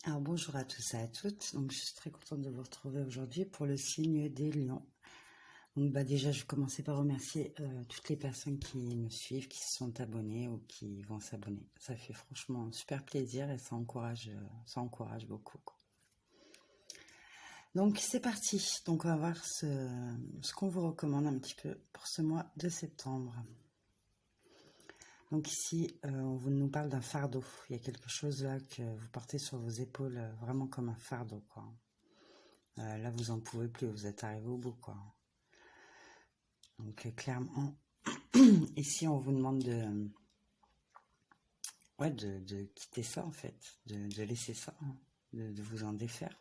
Alors bonjour à tous et à toutes, donc je suis très contente de vous retrouver aujourd'hui pour le signe des lions. Donc déjà je vais commencer par remercier toutes les personnes qui me suivent, qui se sont abonnées ou qui vont s'abonner. Ça fait franchement super plaisir et ça encourage beaucoup, quoi. Donc c'est parti, donc on va voir ce qu'on vous recommande un petit peu pour ce mois de septembre. Donc ici, on nous parle d'un fardeau. Il y a quelque chose là que vous portez sur vos épaules, vraiment comme un fardeau, quoi. Là, vous en pouvez plus, vous êtes arrivé au bout, quoi. Donc clairement, ici, on vous demande de quitter ça, en fait, de laisser ça, hein, de vous en défaire.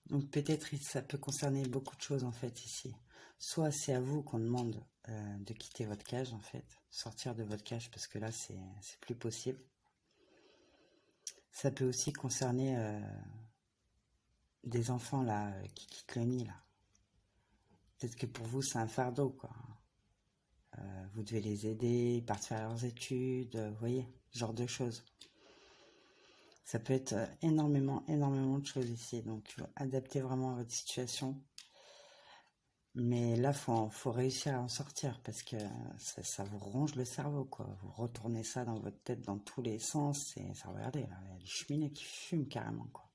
Donc peut-être ça peut concerner beaucoup de choses, en fait, ici. Soit c'est à vous qu'on demande de quitter votre cage, en fait, sortir de votre cage, parce que là, c'est plus possible. Ça peut aussi concerner des enfants, là, qui quittent le nid, là. Peut-être que pour vous, c'est un fardeau, quoi. Vous devez les aider, ils partent faire leurs études, vous voyez, ce genre de choses. Ça peut être énormément de choses ici. Donc, il faut adapter vraiment à votre situation. Mais là, faut réussir à en sortir parce que ça vous ronge le cerveau, quoi. Vous retournez ça dans votre tête dans tous les sens et ça, regardez, là, il y a des cheminées qui fument carrément, quoi.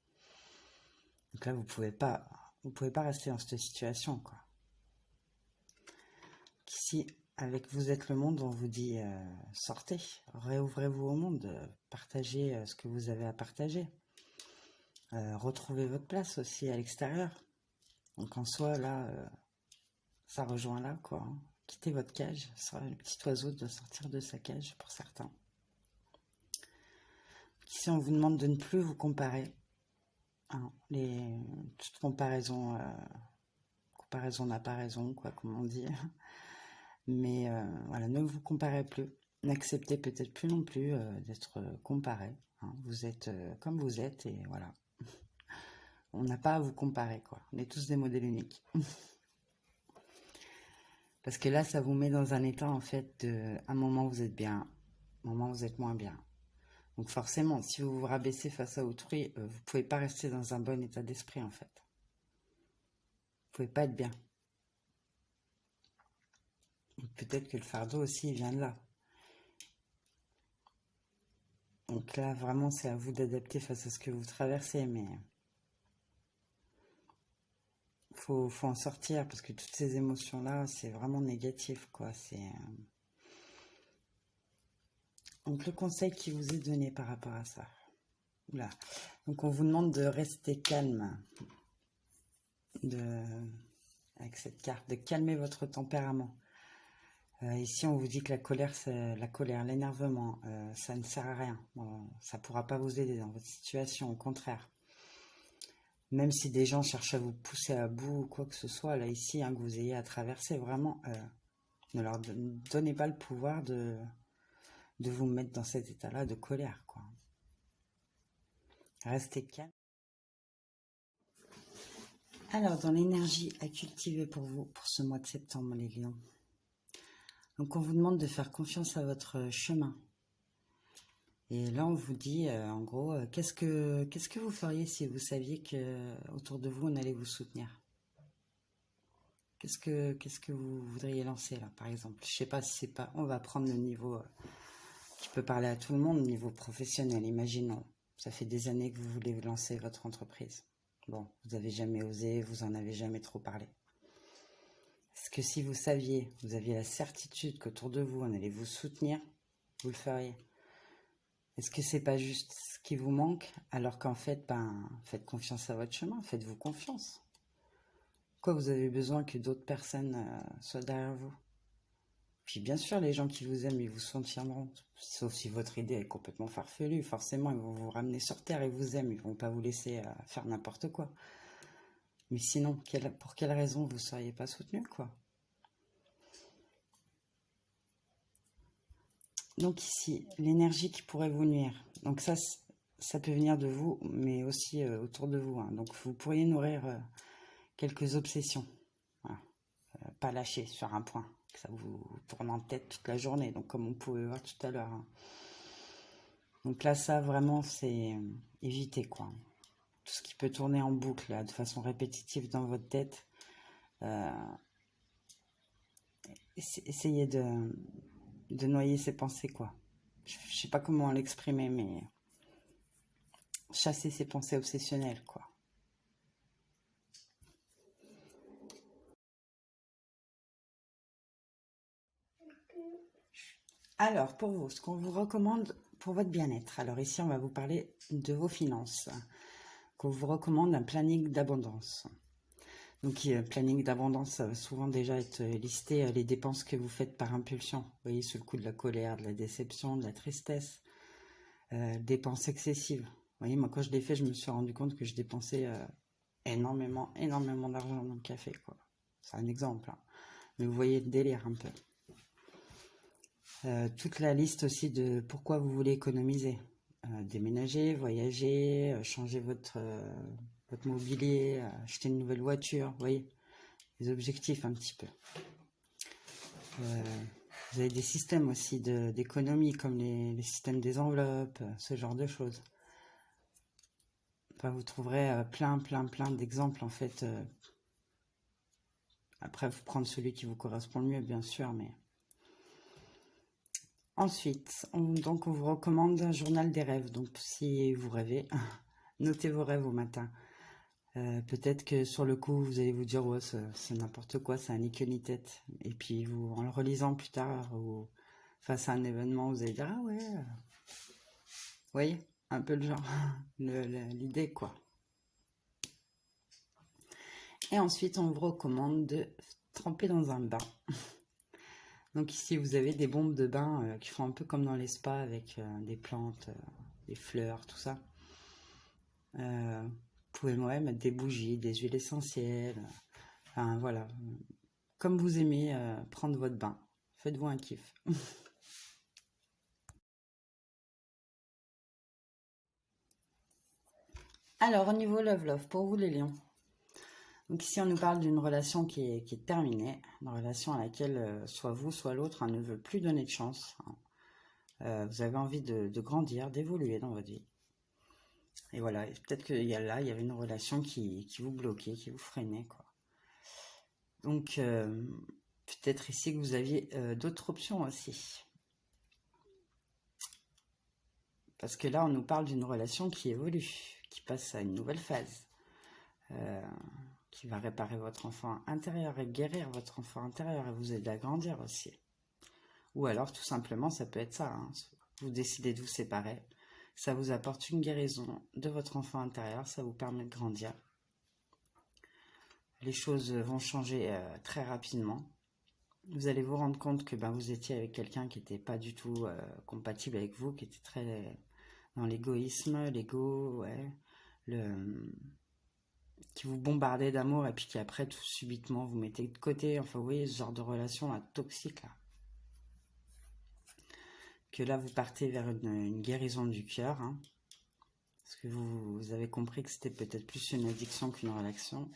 Donc là, vous pouvez pas rester dans cette situation, quoi. Ici, avec Vous êtes le monde, on vous dit sortez, réouvrez-vous au monde, partagez ce que vous avez à partager. Retrouvez votre place aussi à l'extérieur. Donc en soi, là, ça rejoint là, quoi. Hein. Quittez votre cage. Le petit oiseau doit sortir de sa cage pour certains. Ici, on vous demande de ne plus vous comparer. Hein, toute comparaison n'a pas raison, quoi, comme on dit. Mais voilà, ne vous comparez plus. N'acceptez peut-être plus non plus d'être comparé. Hein. Vous êtes comme vous êtes et voilà. On n'a pas à vous comparer, quoi. On est tous des modèles uniques. Parce que là, ça vous met dans un état, en fait, un moment vous êtes bien, un moment vous êtes moins bien. Donc forcément, si vous vous rabaissez face à autrui, vous ne pouvez pas rester dans un bon état d'esprit, en fait. Vous ne pouvez pas être bien. Peut-être que le fardeau aussi vient de là. Donc là, vraiment, c'est à vous d'adapter face à ce que vous traversez, mais faut en sortir parce que toutes ces émotions-là, c'est vraiment négatif, quoi. Donc le conseil qui vous est donné par rapport à ça. Là. Donc on vous demande de rester calme, avec cette carte, de calmer votre tempérament. Ici, on vous dit que la colère, l'énervement, ça ne sert à rien. Ça ne pourra pas vous aider dans votre situation, au contraire. Même si des gens cherchent à vous pousser à bout ou quoi que ce soit, là, ici, hein, que vous ayez à traverser, vraiment, ne leur donnez pas le pouvoir de vous mettre dans cet état-là de colère, quoi. Restez calme. Alors, dans l'énergie à cultiver pour vous, pour ce mois de septembre, les lions. Donc, on vous demande de faire confiance à votre chemin. Et là, on vous dit, en gros, qu'est-ce que vous feriez si vous saviez que autour de vous, on allait vous soutenir? Qu'est-ce que vous voudriez lancer, là, par exemple? Je sais pas si c'est pas... On va prendre le niveau qui peut parler à tout le monde, niveau professionnel. Imaginons, ça fait des années que vous voulez lancer votre entreprise. Bon, vous n'avez jamais osé, vous en avez jamais trop parlé. Est-ce que si vous saviez, vous aviez la certitude qu'autour de vous, on allait vous soutenir, vous le feriez? Est-ce que c'est pas juste ce qui vous manque, alors qu'en fait, faites confiance à votre chemin, faites-vous confiance. Pourquoi vous avez besoin que d'autres personnes soient derrière vous? Puis bien sûr, les gens qui vous aiment, ils vous soutiendront, sauf si votre idée est complètement farfelue. Forcément, ils vont vous ramener sur terre, ils vous aiment, ils vont pas vous laisser faire n'importe quoi. Mais sinon, pour quelle raison vous ne seriez pas soutenu, quoi? Donc ici, l'énergie qui pourrait vous nuire. Donc ça peut venir de vous, mais aussi autour de vous. Hein. Donc vous pourriez nourrir quelques obsessions. Voilà. Pas lâcher sur un point. Ça vous tourne en tête toute la journée. Donc comme on pouvait voir tout à l'heure. Hein. Donc là, ça, vraiment, c'est éviter, quoi. Tout ce qui peut tourner en boucle, là, de façon répétitive dans votre tête. Euh, essayez de noyer ces pensées, quoi. Je sais pas comment l'exprimer, mais chasser ces pensées obsessionnelles, quoi. Alors, pour vous, ce qu'on vous recommande pour votre bien-être. Alors ici, on va vous parler de vos finances. Qu'on vous recommande un planning d'abondance. Donc, planning d'abondance, ça va souvent déjà être listé les dépenses que vous faites par impulsion. Vous voyez, sous le coup de la colère, de la déception, de la tristesse, dépenses excessives. Vous voyez, moi, quand je l'ai fait, je me suis rendu compte que je dépensais énormément d'argent dans le café, quoi. C'est un exemple, hein. Mais vous voyez le délire un peu. Toute la liste aussi de pourquoi vous voulez économiser. Déménager, voyager, changer votre mobilier, acheter une nouvelle voiture, vous voyez, les objectifs un petit peu. Vous avez des systèmes aussi d'économie comme les systèmes des enveloppes, ce genre de choses. Enfin, vous trouverez plein d'exemples en fait. Après, vous prendre celui qui vous correspond le mieux, bien sûr, mais... Ensuite, donc on vous recommande un journal des rêves. Donc si vous rêvez, notez vos rêves au matin. Peut-être que sur le coup, vous allez vous dire ouais, c'est n'importe quoi, c'est un ni queue ni tête. Et puis vous, en le relisant plus tard ou face à un événement, vous allez dire ah ouais, vous voyez, un peu le genre, l'idée quoi. Et ensuite, on vous recommande de tremper dans un bain. Donc ici, vous avez des bombes de bain qui font un peu comme dans les spas avec des plantes, des fleurs, tout ça. Vous pouvez mettre des bougies, des huiles essentielles. Enfin, voilà. Comme vous aimez prendre votre bain. Faites-vous un kiff. Alors, au niveau love, pour vous les lions. Donc ici, on nous parle d'une relation qui est terminée. Une relation à laquelle soit vous, soit l'autre ne veut plus donner de chance. Vous avez envie de grandir, d'évoluer dans votre vie. Et voilà, peut-être qu'il y avait une relation qui vous bloquait, qui vous freinait, quoi. Donc, peut-être ici que vous aviez d'autres options aussi. Parce que là, on nous parle d'une relation qui évolue, qui passe à une nouvelle phase, qui va réparer votre enfant intérieur et guérir votre enfant intérieur et vous aider à grandir aussi. Ou alors, tout simplement, ça peut être ça, hein. Vous décidez de vous séparer, ça vous apporte une guérison de votre enfant intérieur, ça vous permet de grandir. Les choses vont changer très rapidement. Vous allez vous rendre compte que vous étiez avec quelqu'un qui n'était pas du tout compatible avec vous, qui était très dans l'égoïsme, l'ego, ouais, qui vous bombardait d'amour et puis qui après tout subitement vous mettez de côté. Enfin, vous voyez ce genre de relation là, toxique là. Que là vous partez vers une guérison du cœur, hein, parce que vous avez compris que c'était peut-être plus une addiction qu'une relation.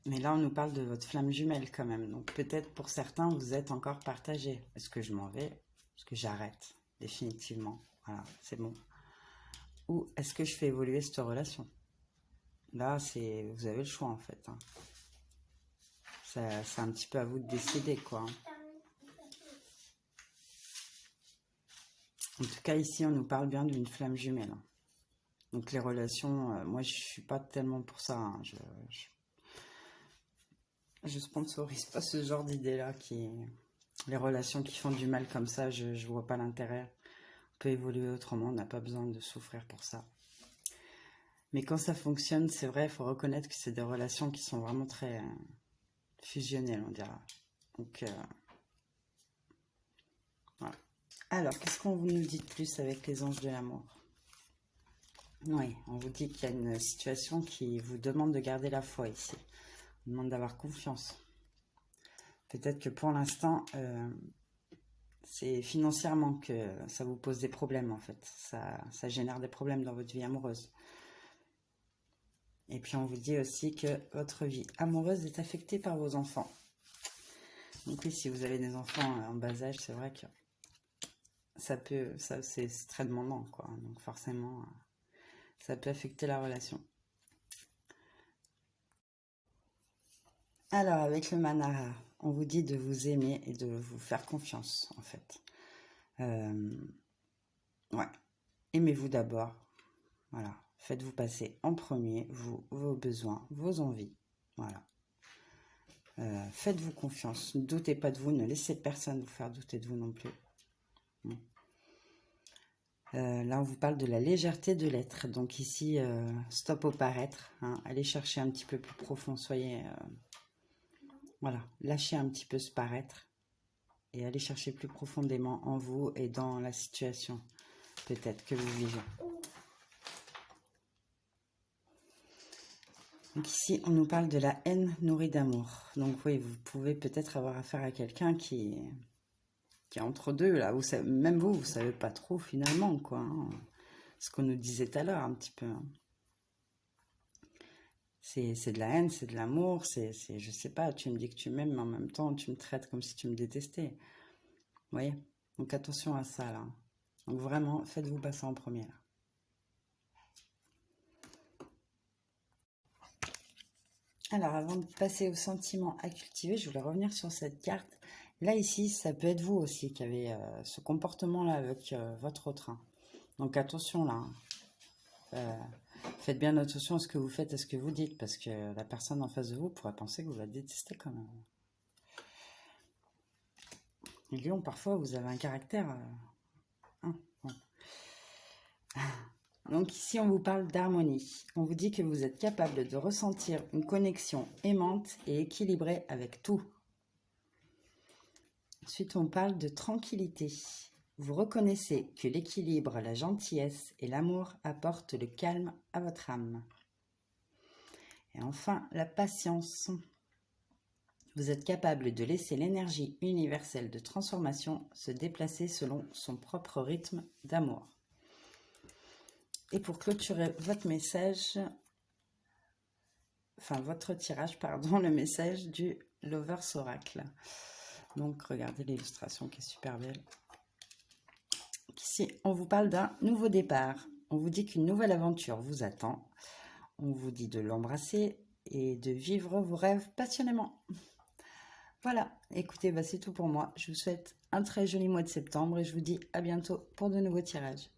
Mais là, on nous parle de votre flamme jumelle quand même. Donc peut-être pour certains, vous êtes encore partagé. Est-ce que je m'en vais? Est-ce que j'arrête définitivement? Voilà, c'est bon. Ou est-ce que je fais évoluer cette relation? Là, vous avez le choix en fait, hein. C'est un petit peu à vous de décider, quoi. En tout cas, ici, on nous parle bien d'une flamme jumelle. Donc les relations, moi, je suis pas tellement pour ça, hein. Je sponsorise pas ce genre d'idée-là les relations qui font du mal comme ça, je vois pas l'intérêt. On peut évoluer autrement, on n'a pas besoin de souffrir pour ça. Mais quand ça fonctionne, c'est vrai, il faut reconnaître que c'est des relations qui sont vraiment très fusionnelles, on dira. Donc, voilà. Alors, qu'est-ce qu'on nous dit de plus avec les anges de l'amour? Oui, on vous dit qu'il y a une situation qui vous demande de garder la foi ici. On demande d'avoir confiance. Peut-être que pour l'instant, c'est financièrement que ça vous pose des problèmes en fait. Ça génère des problèmes dans votre vie amoureuse. Et puis on vous dit aussi que votre vie amoureuse est affectée par vos enfants. Donc oui, si vous avez des enfants en bas âge, c'est vrai que c'est très demandant, quoi. Donc forcément, ça peut affecter la relation. Alors, avec le Manara, on vous dit de vous aimer et de vous faire confiance, en fait. Euh, ouais, aimez-vous d'abord. Voilà, faites-vous passer en premier vos besoins, vos envies. Voilà. Faites-vous confiance, ne doutez pas de vous, ne laissez personne vous faire douter de vous non plus. Là, on vous parle de la légèreté de l'être. Donc ici, stop au paraître. Hein. Allez chercher un petit peu plus profond. Soyez... voilà, lâchez un petit peu ce paraître. Et allez chercher plus profondément en vous et dans la situation, peut-être, que vous vivez. Donc ici, on nous parle de la haine nourrie d'amour. Donc oui, vous pouvez peut-être avoir affaire à quelqu'un qui est entre deux, là. Même vous ne savez pas trop finalement, quoi. Hein. Ce qu'on nous disait tout à l'heure, un petit peu. Hein. C'est de la haine, c'est de l'amour, je sais pas, tu me dis que tu m'aimes, mais en même temps, tu me traites comme si tu me détestais. Vous voyez? Donc attention à ça, là. Donc vraiment, faites-vous passer en premier, là. Alors, avant de passer aux sentiments à cultiver, je voulais revenir sur cette carte. Là, ici, ça peut être vous aussi qui avez ce comportement-là avec votre autre. Hein. Donc attention, là. Faites bien attention à ce que vous faites, à ce que vous dites, parce que la personne en face de vous pourrait penser que vous la détestez quand même. Les lions, parfois, vous avez un caractère... bon. Donc ici, on vous parle d'harmonie. On vous dit que vous êtes capable de ressentir une connexion aimante et équilibrée avec tout. Ensuite, on parle de tranquillité. Vous reconnaissez que l'équilibre, la gentillesse et l'amour apportent le calme à votre âme. Et enfin, la patience. Vous êtes capable de laisser l'énergie universelle de transformation se déplacer selon son propre rythme d'amour. Et pour clôturer votre message, votre tirage, le message du Lover's Oracle. Donc, regardez l'illustration qui est super belle. Ici, on vous parle d'un nouveau départ. On vous dit qu'une nouvelle aventure vous attend. On vous dit de l'embrasser et de vivre vos rêves passionnément. Voilà, écoutez, c'est tout pour moi. Je vous souhaite un très joli mois de septembre et je vous dis à bientôt pour de nouveaux tirages.